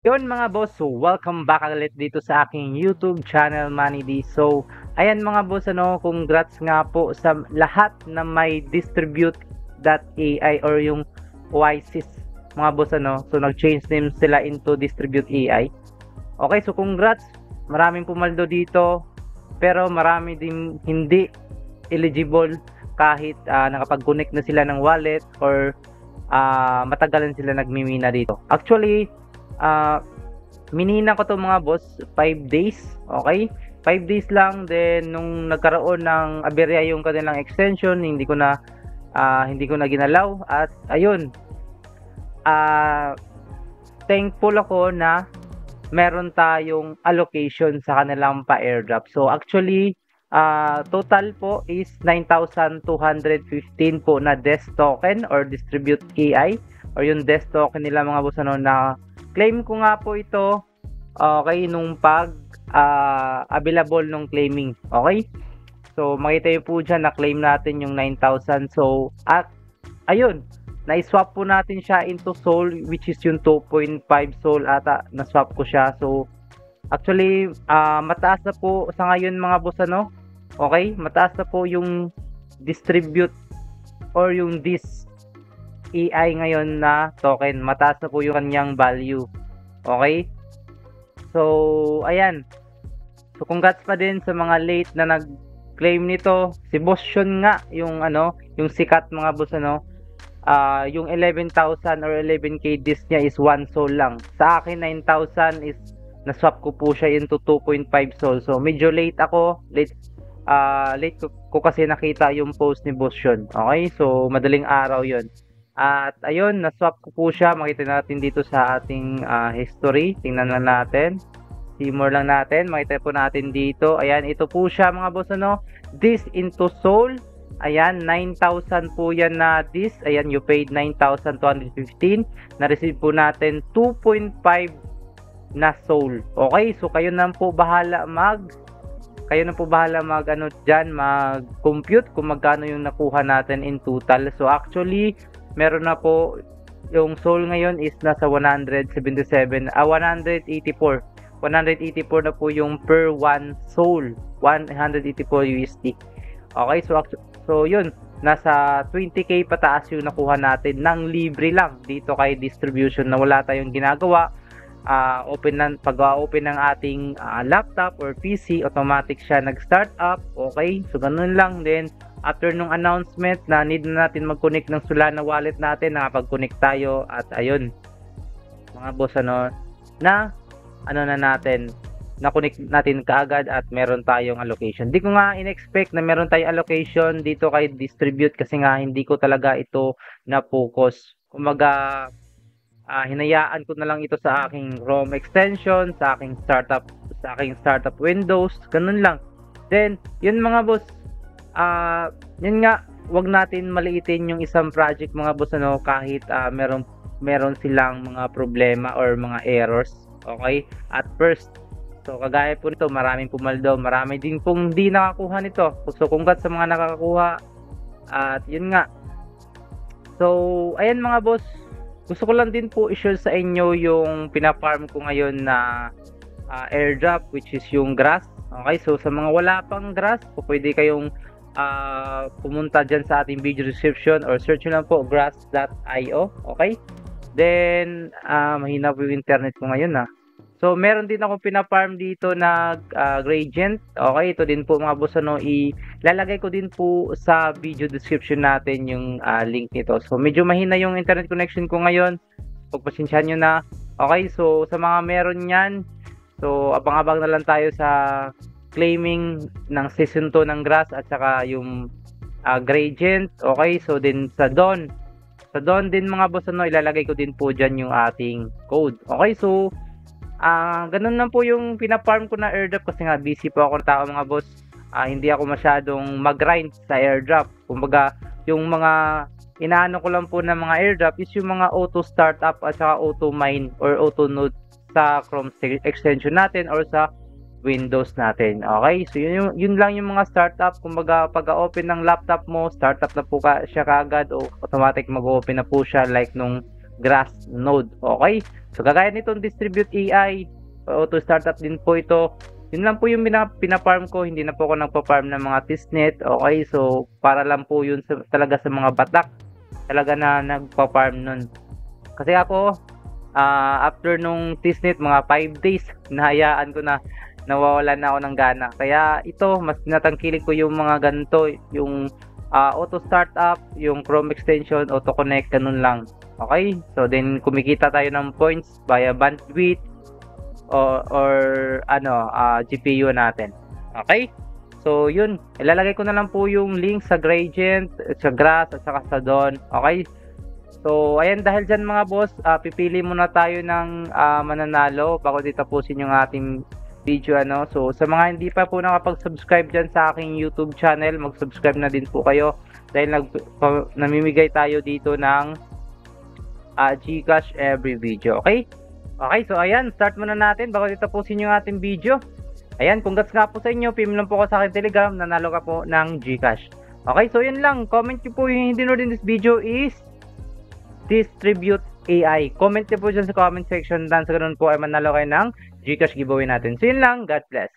Yun mga boss, so welcome back ulit dito sa aking YouTube channel Manny D. So, ayan mga boss, congrats nga po sa lahat na may distribute.ai or yung Oasis mga boss, So, nag-change name sila into Distribute AI. Okay, so congrats. Maraming pumaldo dito, pero marami din hindi eligible kahit nakapag-connect na sila ng wallet or matagalan sila nagmimina dito. Actually, ah minina ko to mga boss 5 days, okay? 5 days lang, then nung nagkaroon ng aberya yung kanilang extension, hindi ko na ginalaw at ayun, ah thankful ako na meron tayong allocation sa kanilang pa-airdrop. So actually, total po is 9,215 po na DES token or Distribute AI or yung DES token nila mga boss, na claim ko nga po ito, okay, nung pag available nung claiming. Okay? So makita niyo po dyan na claim natin yung 9,000. So ayun, na-swap po natin siya into Sol, which is yung 2.5 Sol ata, na-swap ko siya. So actually, mataas na po sa ngayon mga boss, okay, mataas na po yung distribute or yung this AI ngayon na token, mataas na po yung kanyang value. Okay, so ayan, so congrats pa din sa mga late na nag-claim nito. Si Boss Sean nga yung yung sikat mga boss, yung 11,000 or 11k disc niya is 1 soul lang. Sa akin 9,000 is na-swap ko po siya into 2.5 soul. So medyo late ako, late ko kasi nakita yung post ni Boss Sean. Okay? So madaling araw 'yon. At ayun, na-swap ko po siya. Makita natin dito sa ating history. Tingnan lang natin. See more lang natin. Makita po natin dito. Ayan, ito po siya mga boss, This into soul. Ayan, 9,000 po yan na this. Ayan, you paid 9,215. Na-receive po natin 2.5 na soul. Okay, so kayo na po bahala mag-compute kung magkano yung nakuha natin in total. So actually, meron na po yung soul ngayon is nasa 184. 184 na po yung per 1 soul. 184 USD. Okay, so yun, nasa 20k pataas yung nakuha natin ng libre lang dito kay distribution na wala tayong ginagawa. Pag-open ng ating laptop or PC, automatic siya nag-start up. Okay, so ganun lang. Then after nung announcement na need na natin mag-connect ng Solana wallet natin, nakapag-connect tayo at ayun mga boss, na-connect natin kaagad at meron tayong allocation. Hindi ko nga in-expect na meron tayong allocation dito kay distribute kasi nga hindi ko talaga ito na-focus. Kumaga, hinayaan ko na lang ito sa aking ROM extension, sa aking startup Windows, ganun lang. Then, yun mga boss, yun nga, wag natin maliitin yung isang project mga boss, kahit meron silang mga problema or mga errors. Okay? At first, so kagaya po nito, maraming pumaldo, marami din pong di nakakuha nito. So congrats sa mga nakakakuha. At yun nga. So ayan mga boss, gusto ko lang din po i-share sa inyo yung pina-farm ko ngayon na airdrop, which is yung grass. Okay, so sa mga wala pang grass, pwede kayong pumunta dyan sa ating video description or search nyo lang po grass.io. Okay, then mahina po yung internet ko ngayon. So meron din akong pina-farm dito na gradient. Okay, ito din po mga boss, ilalagay ko din po sa video description natin yung link nito. So medyo mahina yung internet connection ko ngayon, pagpasensyahan nyo na. Okay, so sa mga meron yan, so abang-abang na lang tayo sa claiming ng season 2 ng grass at saka yung gradient. Okay, so din sa dawn din mga boss, ilalagay ko din po dyan yung ating code. Okay, so ganun lang po yung pina-farm ko na airdrop kasi nga busy po ako ng tao mga boss. Hindi ako masyadong mag-grind sa airdrop. Kumbaga, yung mga inaano ko lang po ng mga airdrop is yung mga auto startup at saka auto mine or auto node sa Chrome extension natin or sa Windows natin. Okay, so yun lang yung mga startup. Kumbaga, pag-open ng laptop mo, startup na po siya kagad o automatic mag-open na po siya like nung Grass node. Okay? So kagaya nitong distribute AI, auto startup din po ito. Yun lang po yung pinafarm ko, hindi na po ako nagpa-farm ng mga testnet. Okay? So para lang po yun talaga sa mga batak talaga na nagpa-farm nun. Kasi ako after nung testnet mga 5 days, nahayaan ko na nawawalan na ako ng gana. Kaya ito, mas tinatangkilik ko yung mga ganito, yung auto startup, yung Chrome extension, auto connect, ganun lang. Okay? So then kumikita tayo ng points via bandwidth or GPU natin. Okay? So yun, ilalagay ko na lang po yung link sa Gradient, sa Grass at saka sa Dawn. Okay? So ayan, dahil dyan mga boss, pipili muna tayo ng mananalo bago tapusin yung ating video So sa mga hindi pa po nakapag-subscribe dyan sa aking YouTube channel, mag-subscribe na din po kayo dahil namimigay tayo dito ng Gcash every video. Okay? Okay, so ayan, start muna natin bago tapusin yung ating video. Ayan, congrats nga po sa inyo, PM lang po ako sa aking Telegram, nanalo ka po ng Gcash. Okay, so yun lang, comment nyo po yung hindi nyo din this video is distribute AI. Comment nyo po dyan sa comment section, dan sa ganun po ay manalo kayo ng Gcash giveaway natin. So yun lang, God bless.